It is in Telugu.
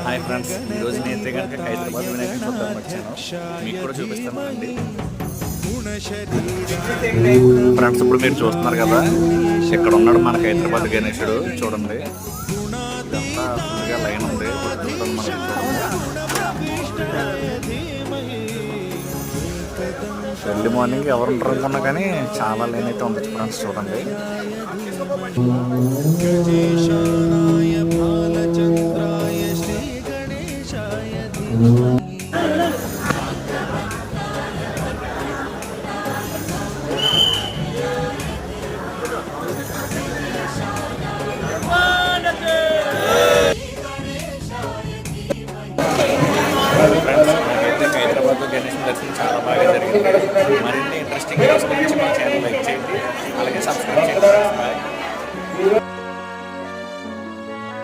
హాయ్ ఫ్రెండ్స్, ఈరోజు నేనైతే కనుక హైదరాబాద్ వినాయకుని చూద్దాం వచ్చాను. మీకు కూడా చూపిస్తాను అండి. ఫ్రెండ్స్, ఇప్పుడు మీరు చూస్తున్నారు కదా, ఇక్కడ ఉన్నాడు మనకి హైదరాబాద్ గణేశుడు. చూడండి, ఇదంతా ఫుల్గా లైన్ ఉంది. చూడండి, మనకి ఎర్లీ మార్నింగ్ ఎవరు ఉంటారు అనుకున్నా కానీ చాలా లైన్ అయితే ఉంది ఫ్రెండ్స్. చూడండి.